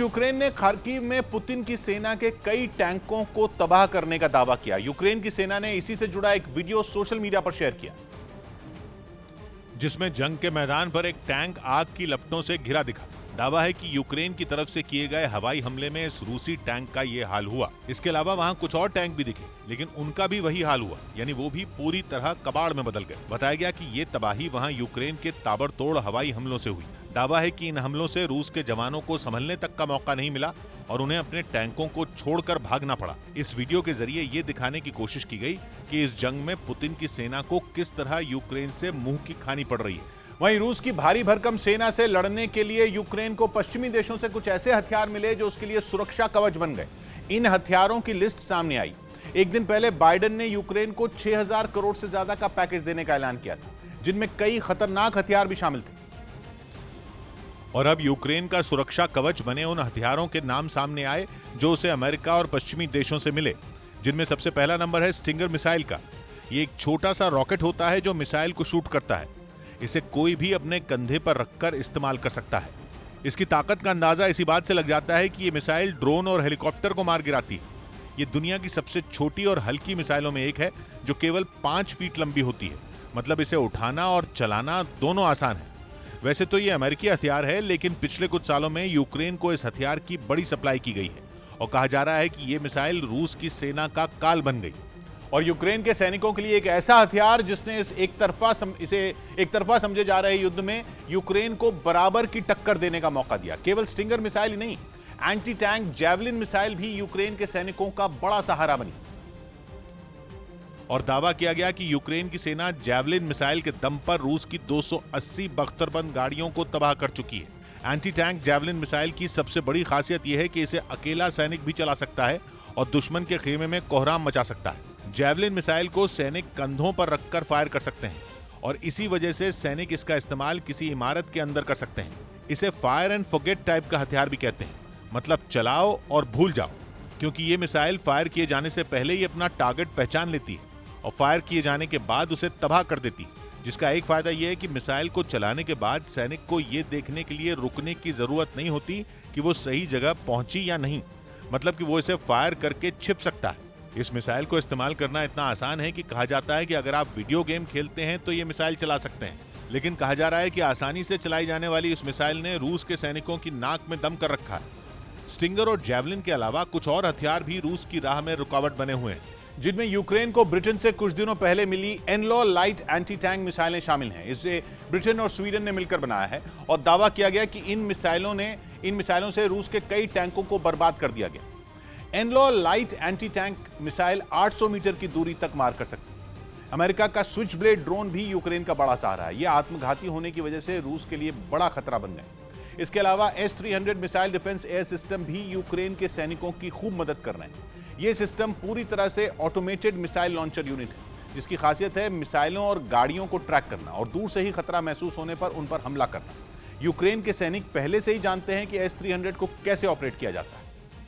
Ukraine ने Kharkiv में Putin की सेना के कई टैंकों को तबाह करने का दावा किया। यूक्रेन की सेना ने इसी से जुड़ा एक वीडियो सोशल मीडिया पर शेयर किया, जिसमें जंग के मैदान पर एक टैंक आग की लपटों से घिरा दिखा। दावा है कि यूक्रेन की तरफ से किए गए हवाई हमले में इस रूसी टैंक का ये हाल हुआ। इसके अलावा वहां कुछ और टैंक भी दिखे, लेकिन उनका भी वही हाल हुआ, यानी वो भी पूरी तरह कबाड़ में बदल गए। बताया गया कि ये तबाही वहां यूक्रेन के ताबड़तोड़ हवाई हमलों से हुई। दावा है कि इन हमलों से रूस के जवानों को संभलने तक का मौका नहीं मिला और उन्हें अपने टैंकों को छोड़कर भागना पड़ा। इस वीडियो के जरिए ये दिखाने की कोशिश की गई कि इस जंग में पुतिन की सेना को किस तरह यूक्रेन से मुंह की खानी पड़ रही है। वहीं रूस की भारी भरकम सेना से लड़ने के लिए यूक्रेन को पश्चिमी देशों से कुछ ऐसे हथियार मिले जो उसके लिए सुरक्षा कवच बन गए। इन हथियारों की लिस्ट सामने आई। एक दिन पहले बाइडेन ने यूक्रेन को 6000 करोड़ से ज्यादा का पैकेज देने का ऐलान किया था, जिनमें कई खतरनाक हथियार भी शामिल थे। और अब यूक्रेन का सुरक्षा कवच बने उन हथियारों के नाम सामने आए जो उसे अमेरिका और पश्चिमी देशों से मिले, जिनमें सबसे पहला नंबर है स्टिंगर मिसाइल का। ये एक छोटा सा रॉकेट होता है जो मिसाइल को शूट करता है। इसे कोई भी अपने कंधे पर रखकर इस्तेमाल कर सकता है। इसकी ताकत का अंदाजा इसी बात से लग जाता है कि ये मिसाइल ड्रोन और हेलीकॉप्टर को मार गिराती है। ये दुनिया की सबसे छोटी और हल्की मिसाइलों में एक है जो केवल 5 फीट लंबी होती है। मतलब इसे उठाना और चलाना दोनों आसान है। वैसे तो ये अमेरिकी हथियार है, लेकिन पिछले कुछ सालों में यूक्रेन को इस हथियार की बड़ी सप्लाई की गई है और कहा जा रहा है कि ये मिसाइल रूस की सेना का काल बन गई। और यूक्रेन के सैनिकों के लिए एक ऐसा हथियार जिसने इसे एक तरफा समझे जा रहे युद्ध में यूक्रेन को बराबर की टक्कर देने का मौका दिया। केवल स्टिंगर मिसाइल ही नहीं, एंटी टैंक जैवलिन मिसाइल भी यूक्रेन के सैनिकों का बड़ा सहारा बनी। और दावा किया गया कि यूक्रेन की सेना जैवलिन मिसाइल के दम पर रूस की 280 बख्तरबंद गाड़ियों को तबाह कर चुकी है। एंटी टैंक जैवलिन मिसाइल की सबसे बड़ी खासियत यह है कि इसे अकेला सैनिक भी चला सकता है और दुश्मन के खेमे में कोहराम मचा सकता है। जैवलिन मिसाइल को सैनिक कंधों पर रखकर फायर कर सकते हैं और इसी वजह से सैनिक इसका इस्तेमाल किसी इमारत के अंदर कर सकते हैं। इसे फायर एंड फॉरगेट टाइप का हथियार भी कहते हैं, मतलब चलाओ और भूल जाओ, क्योंकि ये मिसाइल फायर किए जाने से पहले ही अपना टारगेट पहचान लेती है और फायर किए जाने के बाद उसे तबाह कर देती है। जिसका एक फायदा यह है कि मिसाइल को चलाने के बाद सैनिक को यह देखने के लिए रुकने की जरूरत नहीं होती कि वो सही जगह पहुंची या नहीं, मतलब कि वो इसे फायर करके छिप सकता है। इस मिसाइल को इस्तेमाल करना इतना आसान है कि कहा जाता है कि अगर आप वीडियो गेम खेलते हैं तो ये मिसाइल चला सकते हैं। लेकिन कहा जा रहा है कि आसानी से चलाई जाने वाली इस मिसाइल ने रूस के सैनिकों की नाक में दम कर रखा है। स्टिंगर और जैवलिन के अलावा कुछ और हथियार भी रूस की राह में रुकावट बने हुए हैं, जिनमें यूक्रेन को ब्रिटेन से कुछ दिनों पहले मिली एनलॉ लाइट एंटी टैंक मिसाइलें शामिल हैं। इसे ब्रिटेन और स्वीडन ने मिलकर बनाया है और दावा किया गया कि इन मिसाइलों से रूस के कई टैंकों को बर्बाद कर दिया गया। एनलॉ light anti tank missile 800 metre की दूरी तक मार कर सकती है। अमेरिका का स्विच ब्लेड ड्रोन भी यूक्रेन का बड़ा सहारा है। यह आत्मघाती होने की वजह से रूस के लिए बड़ा खतरा बन गए। इसके अलावा S-300 missile defence air system भी यूक्रेन के सैनिकों की खूब मदद कर रहे हैं। यह सिस्टम पूरी तरह से ऑटोमेटेड मिसाइल लॉन्चर यूनिट है, जिसकी खासियत है मिसाइलों और गाड़ियों को ट्रैक करना और दूर से ही खतरा महसूस होने पर उन पर हमला करना। यूक्रेन के सैनिक पहले से ही जानते हैं कि S-300 को कैसे ऑपरेट किया जाता है।